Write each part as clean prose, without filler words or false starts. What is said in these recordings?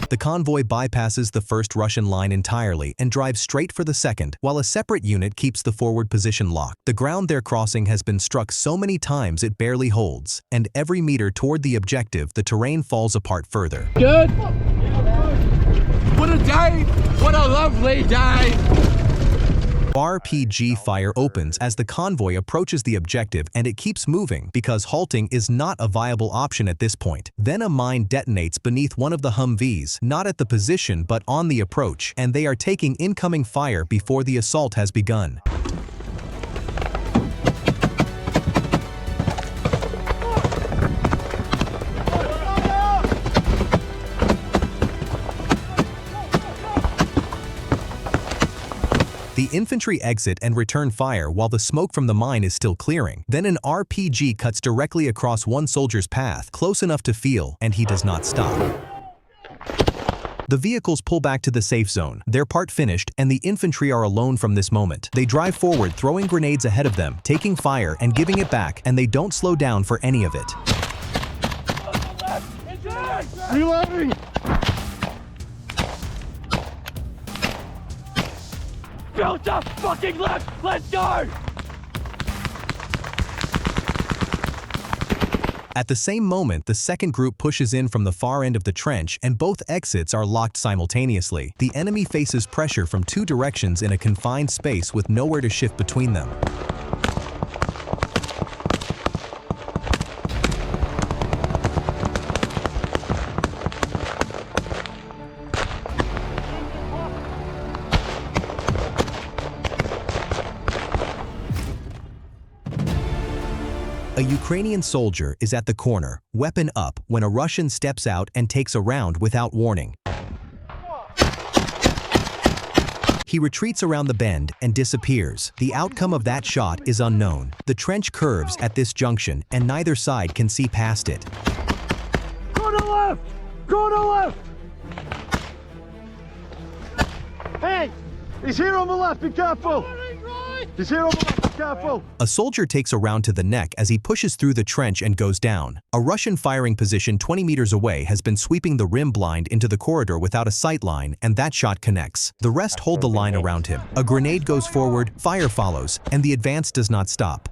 The convoy bypasses the first Russian line entirely and drives straight for the second, while a separate unit keeps the forward position locked. The ground they're crossing has been struck so many times it barely holds, and every meter toward the objective, the terrain falls apart further. Good. What a day! What a lovely day! RPG fire opens as the convoy approaches the objective, and it keeps moving because halting is not a viable option at this point. Then a mine detonates beneath one of the Humvees, not at the position but on the approach, and they are taking incoming fire before the assault has begun. The infantry exit and return fire while the smoke from the mine is still clearing. Then an RPG cuts directly across one soldier's path, close enough to feel, and he does not stop. The vehicles pull back to the safe zone, their part finished, and the infantry are alone from this moment. They drive forward, throwing grenades ahead of them, taking fire and giving it back, and they don't slow down for any of it. Reloading! Build the fucking left! Let's go! At the same moment, the second group pushes in from the far end of the trench, and both exits are locked simultaneously. The enemy faces pressure from two directions in a confined space with nowhere to shift between them. A Ukrainian soldier is at the corner, weapon up, when a Russian steps out and takes a round without warning. He retreats around the bend and disappears. The outcome of that shot is unknown. The trench curves at this junction, and neither side can see past it. Go to the left! Go to the left! Hey! He's here on the left, be careful! He's here on the left, be careful! A soldier takes a round to the neck as he pushes through the trench and goes down. A Russian firing position 20 meters away has been sweeping the rim blind into the corridor without a sight line, and that shot connects. The rest hold the line around him. A grenade goes forward, fire follows, and the advance does not stop.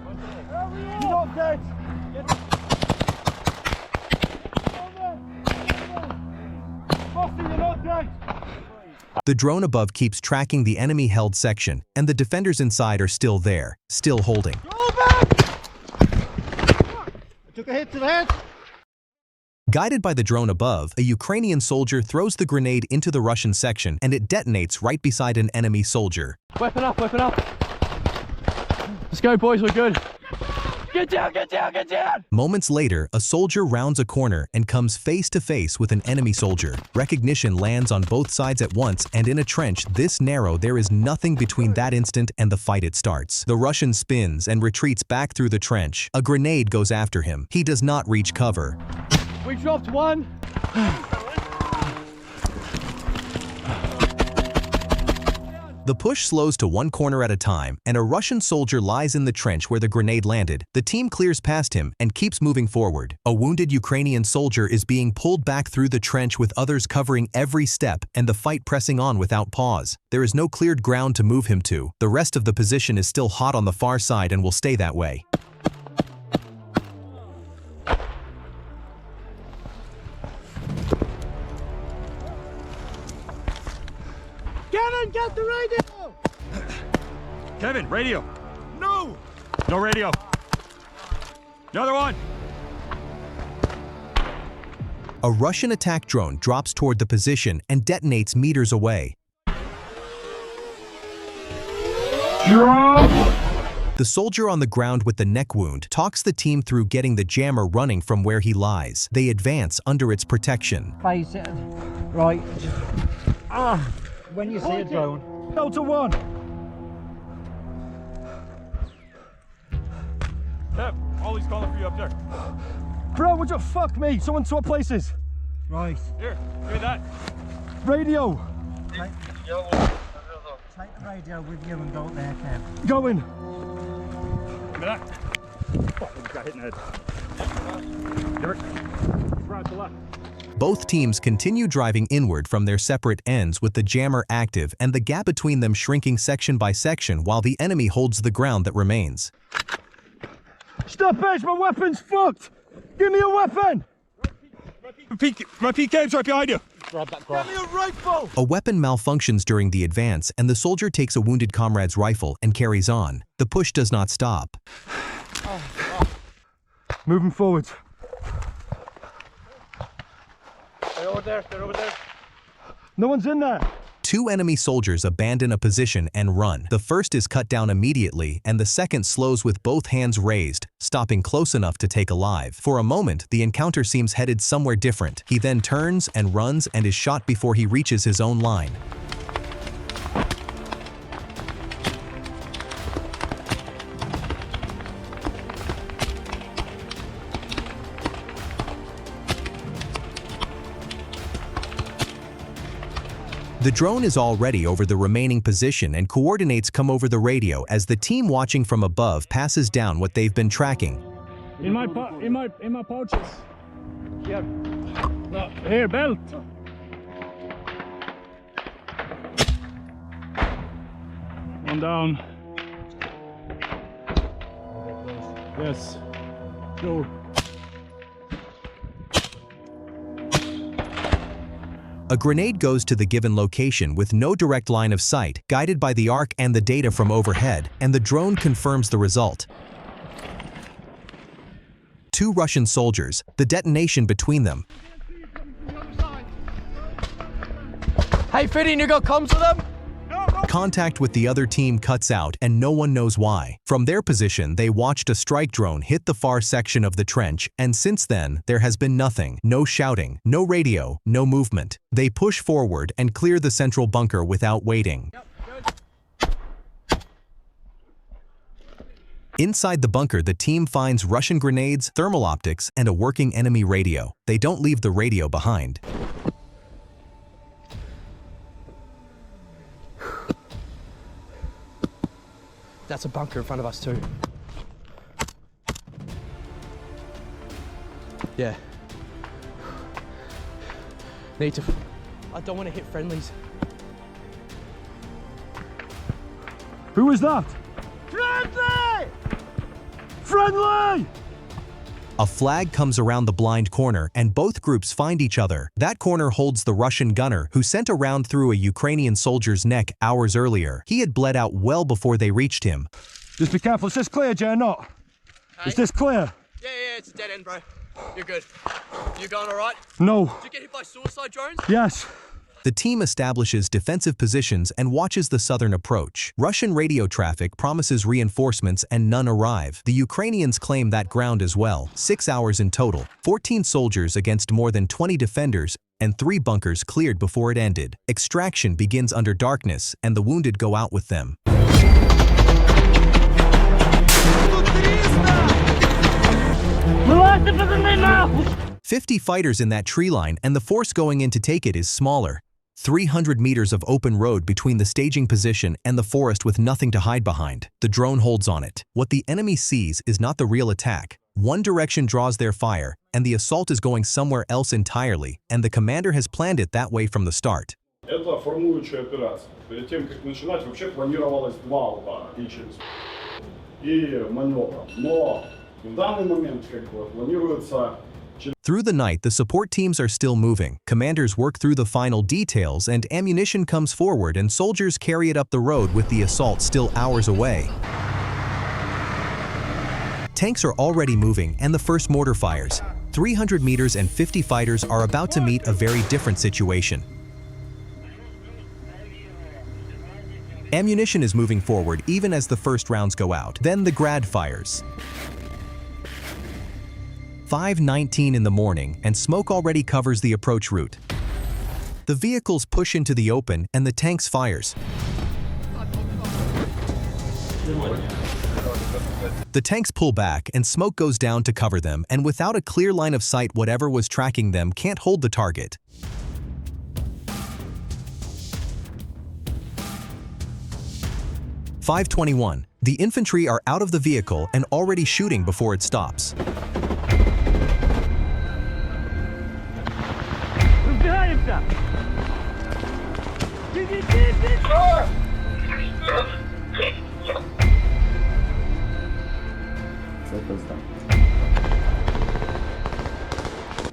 You're not dead! Buster, you're not dead! The drone above keeps tracking the enemy-held section, and the defenders inside are still there, still holding. I took a hit to the head. Guided by the drone above, a Ukrainian soldier throws the grenade into the Russian section, and it detonates right beside an enemy soldier. Weapon up, weapon up. Let's go, boys, we're good. Get down, get down, get down! Moments later, a soldier rounds a corner and comes face to face with an enemy soldier. Recognition lands on both sides at once, and in a trench this narrow, there is nothing between that instant and the fight it starts. The Russian spins and retreats back through the trench. A grenade goes after him. He does not reach cover. We dropped one. The push slows to one corner at a time, and a Russian soldier lies in the trench where the grenade landed. The team clears past him and keeps moving forward. A wounded Ukrainian soldier is being pulled back through the trench with others covering every step, and the fight pressing on without pause. There is no cleared ground to move him to. The rest of the position is still hot on the far side and will stay that way. Kevin, get the radio! Kevin, radio. No! No radio. Another one. A Russian attack drone drops toward the position and detonates meters away. Drop! The soldier on the ground with the neck wound talks the team through getting the jammer running from where he lies. They advance under its protection. Face it. Right. When you see a drone. Delta 1. Yep, Ollie's calling for you up there. Bro, would you fuck me? Someone swap places. Right. Here, give me that. Radio. Take the radio with you and go up there, Kev. Going. Give me that. Fuck, I just got hit in the head. Give it. Right to left. Both teams continue driving inward from their separate ends with the jammer active and the gap between them shrinking section by section while the enemy holds the ground that remains. Stop, Edge, my weapon's fucked! Give me a weapon! My PK's right behind you! Grab that grab. Give me a rifle! A weapon malfunctions during the advance and the soldier takes a wounded comrade's rifle and carries on. The push does not stop. Moving forwards. They're over there, they're over there. No one's in there! 2 enemy soldiers abandon a position and run. The first is cut down immediately, and the second slows with both hands raised, stopping close enough to take alive. For a moment, the encounter seems headed somewhere different. He then turns and runs and is shot before he reaches his own line. The drone is already over the remaining position and coordinates come over the radio as the team watching from above passes down what they've been tracking. In my pouches. Here. No, here, belt. One down. Yes. Go. A grenade goes to the given location with no direct line of sight, guided by the arc and the data from overhead, and the drone confirms the result. 2 Russian soldiers, the detonation between them. Hey, Fiddy, you got comms with them? Contact with the other team cuts out and no one knows why. From their position, they watched a strike drone hit the far section of the trench, and since then, there has been nothing. No shouting, no radio, no movement. They push forward and clear the central bunker without waiting. Inside the bunker, the team finds Russian grenades, thermal optics, and a working enemy radio. They don't leave the radio behind. That's a bunker in front of us too. Yeah. Need to... I don't want to hit friendlies. Who was that? Friendly! Friendly! A flag comes around the blind corner and both groups find each other. That corner holds the Russian gunner who sent a round through a Ukrainian soldier's neck hours earlier. He had bled out well before they reached him. Just be careful. Is this clear, Jay, or not? Hey? Is this clear? Yeah, it's a dead end, bro. You're good. You going all right? No. Did you get hit by suicide drones? Yes. The team establishes defensive positions and watches the southern approach. Russian radio traffic promises reinforcements and none arrive. The Ukrainians claim that ground as well. 6 hours in total, 14 soldiers against more than 20 defenders, and 3 bunkers cleared before it ended. Extraction begins under darkness, and the wounded go out with them. 50 fighters in that tree line, and the force going in to take it is smaller. 300 meters of open road between the staging position and the forest with nothing to hide behind. The drone holds on it. What the enemy sees is not the real attack. One direction draws their fire, and the assault is going somewhere else entirely, and the commander has planned it that way from the start. Это формующая операция. Перед тем, как начинать, вообще планировалось 2 удара и маневра. Но в данный момент планируется... Through the night, the support teams are still moving. Commanders work through the final details, and ammunition comes forward, and soldiers carry it up the road with the assault still hours away. Tanks are already moving, and the first mortar fires. 300 meters and 50 fighters are about to meet a very different situation. Ammunition is moving forward even as the first rounds go out. Then the Grad fires. 5:19 in the morning, and smoke already covers the approach route. The vehicles push into the open, and the tanks fires. The tanks pull back, and smoke goes down to cover them, and without a clear line of sight, whatever was tracking them can't hold the target. "5:21. The infantry are out of the vehicle and already shooting before it stops. Вася! Иди!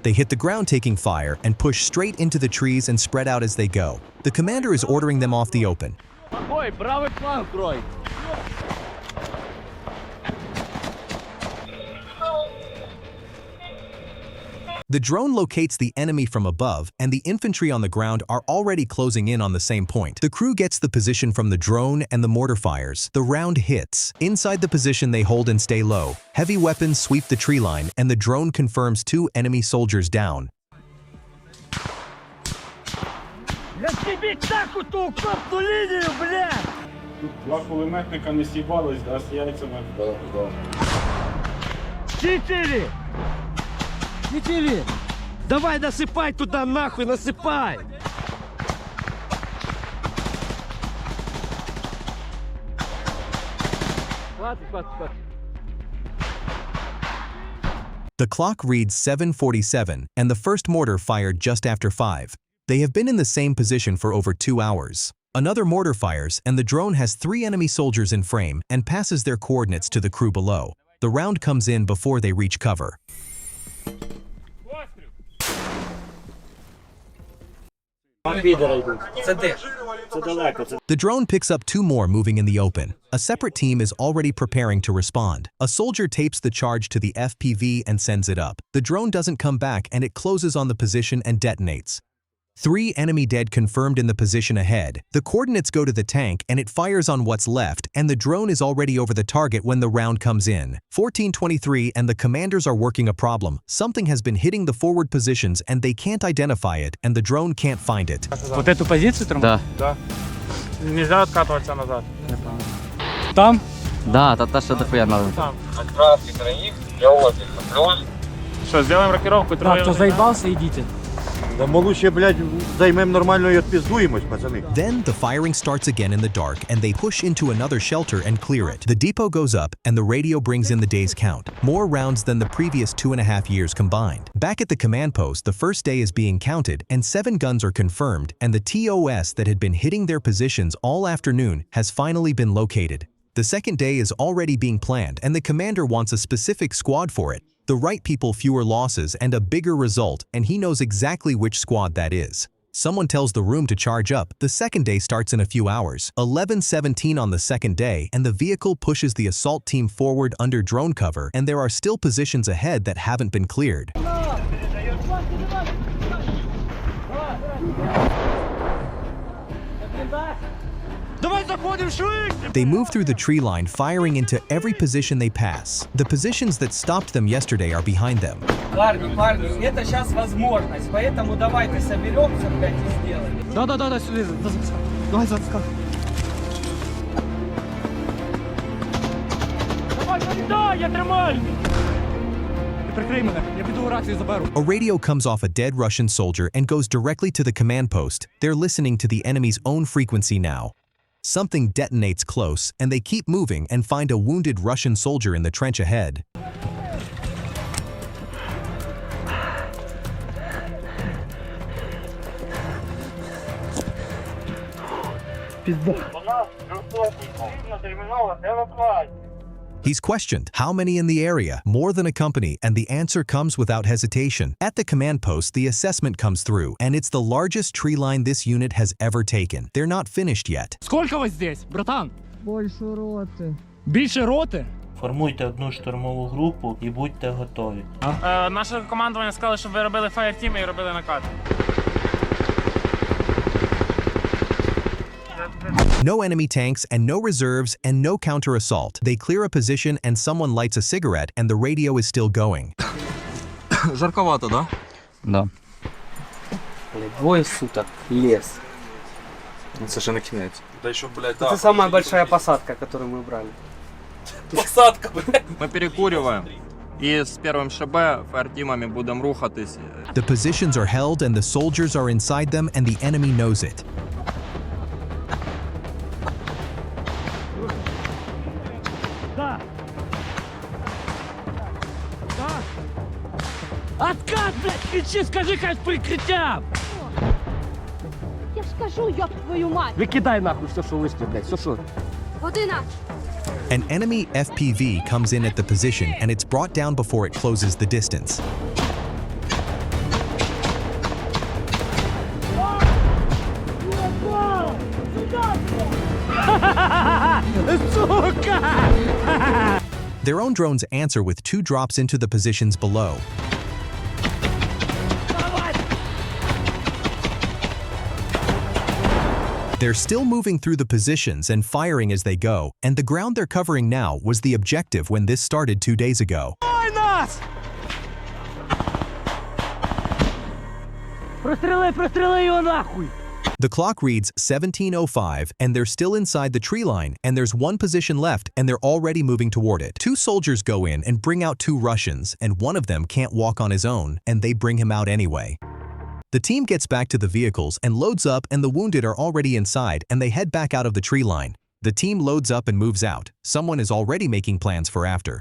They hit the ground taking fire and push straight into the trees and spread out as they go. The commander is ordering them off the open. Ой, правый фланг крой. The drone locates the enemy from above, and the infantry on the ground are already closing in on the same point. The crew gets the position from the drone and the mortar fires. The round hits. Inside the position they hold and stay low. Heavy weapons sweep the tree line, and the drone confirms 2 enemy soldiers down. Тут 2 кулеметника не сібались, да, з яйцями. Четыре! Давай насыпай туда, нахуй, насыпай! Хватит. The clock reads 7:47, and the first mortar fired just after 5. They have been in the same position for over 2 hours. Another mortar fires, and the drone has 3 enemy soldiers in frame and passes their coordinates to the crew below. The round comes in before they reach cover. The drone picks up 2 more moving in the open. A separate team is already preparing to respond. A soldier tapes the charge to the FPV and sends it up. The drone doesn't come back and it closes on the position and detonates. 3 enemy dead confirmed in the position ahead. The coordinates go to the tank and it fires on what's left, and the drone is already over the target when the round comes in. 14:23 and the commanders are working a problem. Something has been hitting the forward positions and they can't identify it, and the drone can't find it. Вот эту позицию тормозить? Да. Нельзя откатываться назад. Там? Да, та что дохуя надо. Отправьте на них, я отдых. Плюс. Что, сделаем рокировку? Да, кто заебался, идите. Да мы лучше, блядь, займем нормально и отпиздуемость, пацаны. Then the firing starts again in the dark and they push into another shelter and clear it. The depot goes up and the radio brings in the day's count. More rounds than the previous 2.5 years combined. Back at the command post, the first day is being counted and 7 guns are confirmed, and the TOS that had been hitting their positions all afternoon has finally been located. The second day is already being planned and the commander wants a specific squad for it. The right people, fewer losses, and a bigger result, and he knows exactly which squad that is. Someone tells the room to charge up. The second day starts in a few hours. 11:17 on the second day, and the vehicle pushes the assault team forward under drone cover, and there are still positions ahead that haven't been cleared. They move through the tree line, firing into every position they pass. The positions that stopped them yesterday are behind them. Парни, это сейчас возможность, поэтому давайте соберемся, блядь, и сделаем. Да, сюда, давай заскак. Да, я тримаю! Прикрий мене, я піду рацію заберу. A radio comes off a dead Russian soldier and goes directly to the command post. They're listening to the enemy's own frequency now. Something detonates close, and they keep moving and find a wounded Russian soldier in the trench ahead. He's questioned, how many in the area? More than a company, and the answer comes without hesitation. At the command post, the assessment comes through, and it's the largest tree line this unit has ever taken. They're not finished yet. Сколько вас здесь, братан? Більше роти. Більше роти? Формуйте одну штурмову групу і будьте готові. Наше командування сказало, щоб ви робили фаєр-тім і робили накат. No enemy tanks and no reserves and no counter-assault. They clear a position and someone lights a cigarette and the radio is still going. Жарковато, да? Да. Двое суток, лес. Це ще не кінець. Да ще, блядь, Это самая большая посадка, которую мы брали. посадка, блядь. Ми перекурюємо. І з першим ШБ фаєр-тімами будемо рухатись. The positions are held and the soldiers are inside them and the enemy knows it. Откат, блядь, кричи, скажи, как прикрытие! кажу, ёб твою мать. Викидай нахуй все, що листя, блядь, все, що. Година. An enemy FPV comes in at the position and it's brought down before it closes the distance. Their own drones answer with 2 drops into the positions below. They're still moving through the positions and firing as they go, and the ground they're covering now was the objective when this started 2 days ago. Простріли його нахуй! The clock reads 17:05 and they're still inside the tree line, and there's 1 position left and they're already moving toward it. 2 soldiers go in and bring out 2 Russians, and one of them can't walk on his own, and they bring him out anyway. The team gets back to the vehicles and loads up, and the wounded are already inside and they head back out of the tree line. The team loads up and moves out. Someone is already making plans for after.